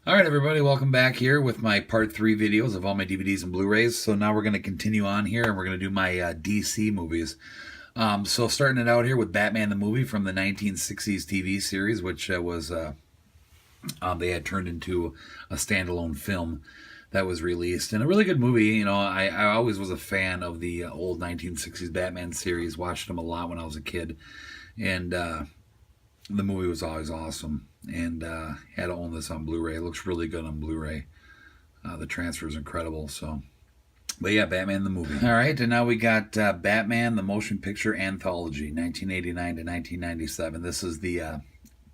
All right, everybody, welcome back here with my part 3 videos of all my DVDs and Blu Rays. So now we're going to continue on here and we're going to do my DC movies. So starting it out here with Batman the movie from the 1960s TV series, which they had turned into a standalone film that was released. And a really good movie. You know, I always was a fan of the old 1960s Batman series, watched them a lot when I was a kid. And the movie was always awesome, and had to own this on Blu-ray. It looks really good on Blu-ray. The transfer is incredible. But yeah, Batman the movie. All right, and now we got Batman the Motion Picture Anthology, 1989 to 1997. This is the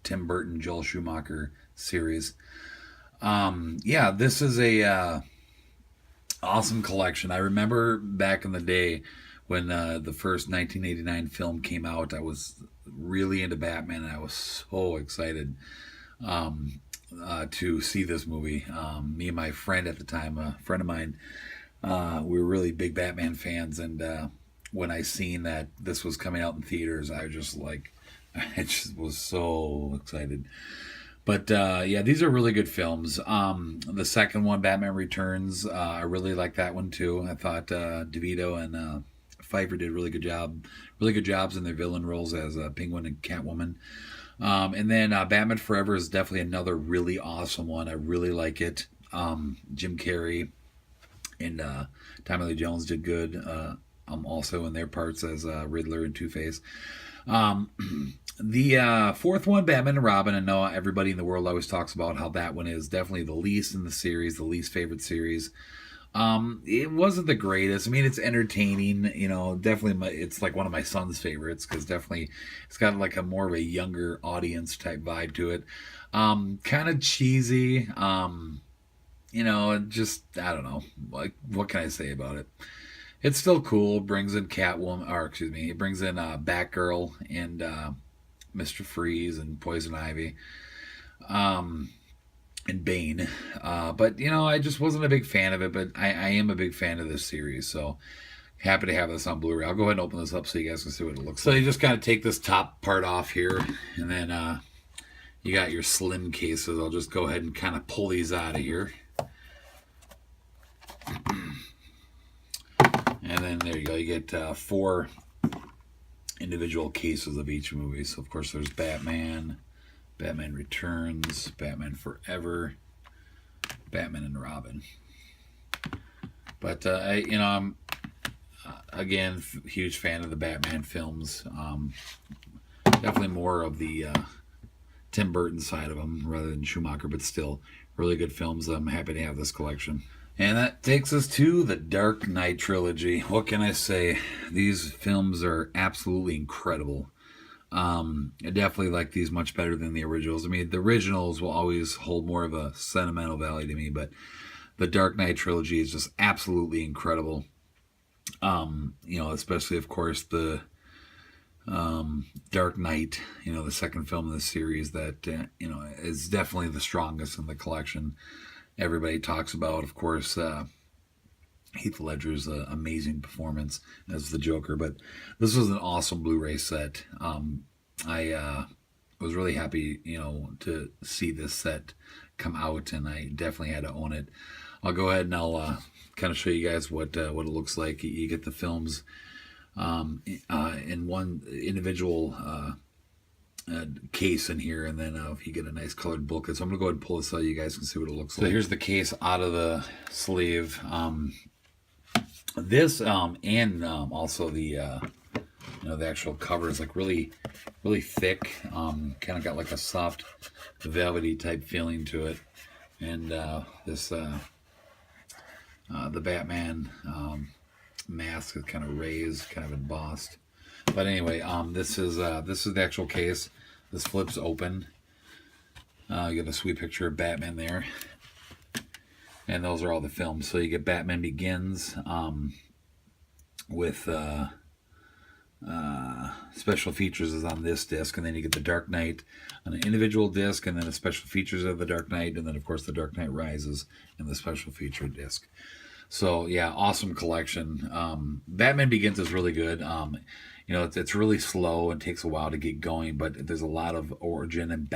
Tim Burton, Joel Schumacher series. Yeah, this is a awesome collection. I remember back in the day when the first 1989 film came out, I was really into Batman, and I was so excited to see this movie. Me and my friend at the time, a friend of mine, we were really big Batman fans, and when I seen that this was coming out in theaters, I just was so excited. But yeah, these are really good films. The second one, Batman Returns, I really like that one too. I thought DeVito and Pfeiffer did a really good jobs in their villain roles as Penguin and Catwoman. And then Batman Forever is definitely another really awesome one. I really like it. Jim Carrey and Tommy Lee Jones did good. Also in their parts as Riddler and Two-Face. The fourth one, Batman and Robin, I know everybody in the world always talks about how that one is definitely the least in the series, the least favorite series. It wasn't the greatest. I mean, it's entertaining, you know, definitely it's like one of my son's favorites because definitely it's got like a more of a younger audience type vibe to it. Kind of cheesy. You know, just, I don't know, like, what can I say about it? It's still cool. Brings in it brings in Batgirl and Mr. Freeze and Poison Ivy. And Bane. But, you know, I just wasn't a big fan of it, but I am a big fan of this series, so happy to have this on Blu-ray. I'll go ahead and open this up so you guys can see what it looks like. So you just kind of take this top part off here, and then you got your slim cases. I'll just go ahead and kind of pull these out of here. And then there you go. You get 4 individual cases of each movie. So, of course, there's Batman, Batman Returns, Batman Forever, Batman and Robin. But I'm again huge fan of the Batman films. Definitely more of the Tim Burton side of them rather than Schumacher, but still really good films. I'm happy to have this collection. And that takes us to the Dark Knight trilogy. What can I say? These films are absolutely incredible. I definitely like these much better than the originals. I mean, the originals will always hold more of a sentimental value to me, but the Dark Knight trilogy is just absolutely incredible. Especially, of course, the Dark Knight, the second film in the series that, is definitely the strongest in the collection. Everybody talks about, of course, Heath Ledger's amazing performance as the Joker, but this was an awesome Blu-ray set. I was really happy, to see this set come out, and I definitely had to own it. I'll go ahead and I'll kind of show you guys what it looks like. You get the films in one individual case in here, and then you get a nice colored booklet. So I'm gonna go ahead and pull this out. You guys can see what it looks like. So here's the case out of the sleeve. This and also the the actual cover is like really thick, kind of got like a soft velvety type feeling to it, and this the Batman mask is kind of raised, kind of embossed. But anyway, this is the actual case. This flips open. You get a sweet picture of Batman there. And those are all the films. So you get Batman Begins with special features is on this disc. And then you get the Dark Knight on an individual disc. And then the special features of the Dark Knight. And then, of course, the Dark Knight Rises in the special feature disc. So, yeah, awesome collection. Batman Begins is really good. It's really slow and takes a while to get going. But there's a lot of origin and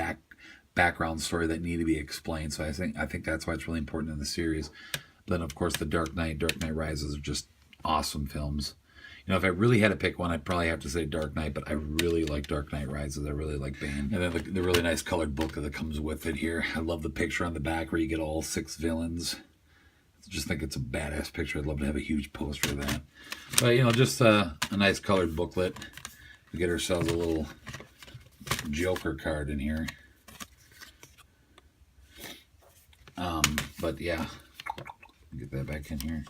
background story that need to be explained. So I think that's why it's really important in the series. Then of course the Dark Knight Rises are just awesome films. You know, if I really had to pick one, I'd probably have to say Dark Knight, but I really like Dark Knight Rises. I really like Bane. And then the really nice colored book that comes with it here. I love the picture on the back where you get all 6 villains. I just think it's a badass picture. I'd love to have a huge poster of that. But, you know, just a nice colored booklet. We get ourselves a little Joker card in here. But yeah, get that back in here.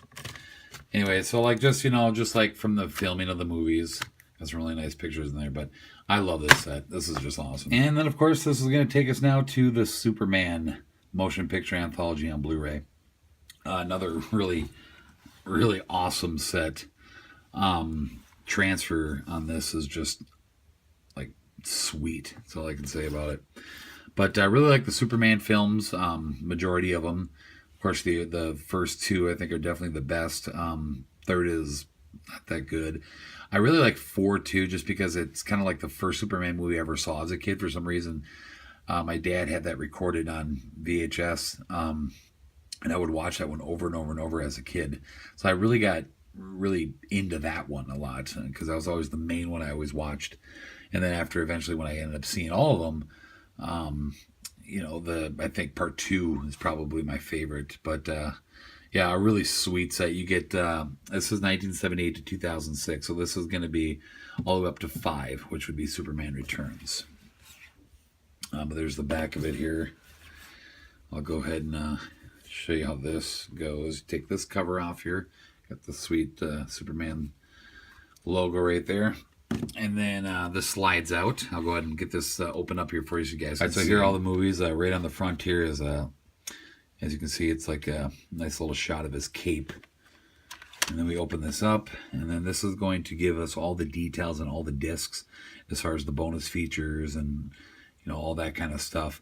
Anyway, so like just like from the filming of the movies, got some really nice pictures in there. But I love this set. This is just awesome. And then of course this is going to take us now to the Superman motion picture anthology on Blu Ray. Another really awesome set. Transfer on this is just like sweet. That's all I can say about it. But I really like the Superman films, majority of them. Of course, the first 2 I think are definitely the best. Third is not that good. I really like 4 too, just because it's kind of like the first Superman movie I ever saw as a kid for some reason. My dad had that recorded on VHS, and I would watch that one over and over and over as a kid. So I really got into that one a lot because that was always the main one I always watched. And then after eventually when I ended up seeing all of them, you know, I think part 2 is probably my favorite, but yeah, a really sweet set. You get this is 1978 to 2006, so this is going to be all the way up to 5, which would be Superman Returns. But there's the back of it here. I'll go ahead and show you how this goes. Take this cover off here. Got the sweet Superman logo right there. And then this slides out. I'll go ahead and get this open up here for you guys. All right, so here are all the movies. Right on the front here is, as you can see, it's like a nice little shot of his cape. And then we open this up, and then this is going to give us all the details and all the discs as far as the bonus features and, you know, all that kind of stuff.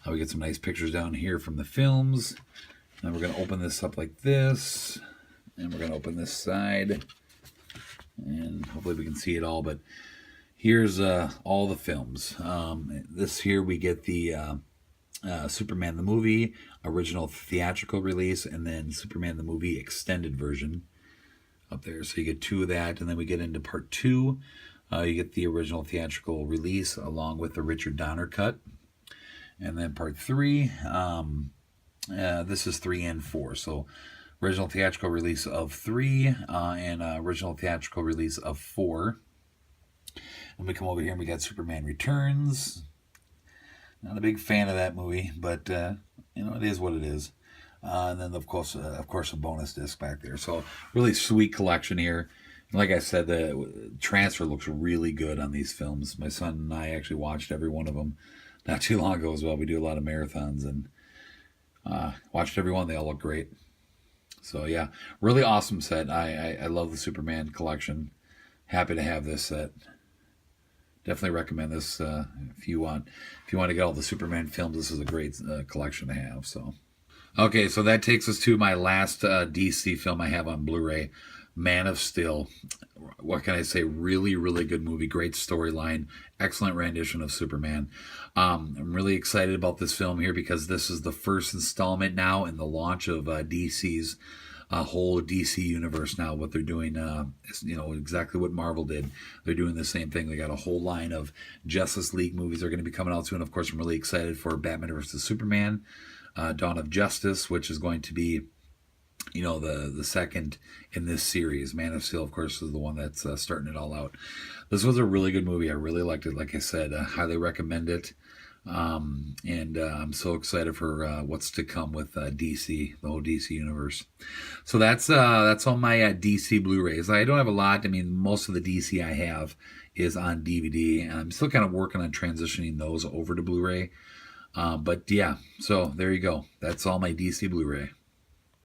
We get some nice pictures down here from the films. Then we're going to open this up like this, and we're going to open this side. And hopefully we can see it all, but here's all the films. This here we get the Superman the movie original theatrical release, and then Superman the movie extended version up there. So you get 2 of that, and then we get into part 2. You get the original theatrical release along with the Richard Donner cut, and then part 3. This is 3 and 4. So original theatrical release of 3 and original theatrical release of 4. And we come over here and we got Superman Returns. Not a big fan of that movie, but you know, it is what it is. And then of course a bonus disc back there. So really sweet collection here. And like I said, the transfer looks really good on these films. My son and I actually watched every one of them not too long ago as well. We do a lot of marathons and watched every one. They all look great. So yeah, really awesome set. I love the Superman collection. Happy to have this set. Definitely recommend this if you want to get all the Superman films. This is a great collection to have. So okay, so that takes us to my last DC film I have on Blu-ray, Man of Steel. What can I say? Really good movie, great storyline, excellent rendition of Superman. I'm really excited about this film here because this is the first installment now in the launch of DC's whole DC universe now. What they're doing is, you know, exactly what Marvel did. They're doing the same thing. They got a whole line of Justice League movies are going to be coming out soon. Of course, I'm really excited for Batman vs. Superman, Dawn of Justice, which is going to be, you know, the second in this series. Man of Steel, of course, is the one that's starting it all out. This was a really good movie. I really liked it. Like I said, highly recommend it. And I'm so excited for what's to come with DC, the whole DC universe. So that's all my DC Blu-rays. I don't have a lot. I mean, most of the DC I have is on DVD, and I'm still kind of working on transitioning those over to Blu-ray. But yeah, so there you go. That's all my DC Blu-ray.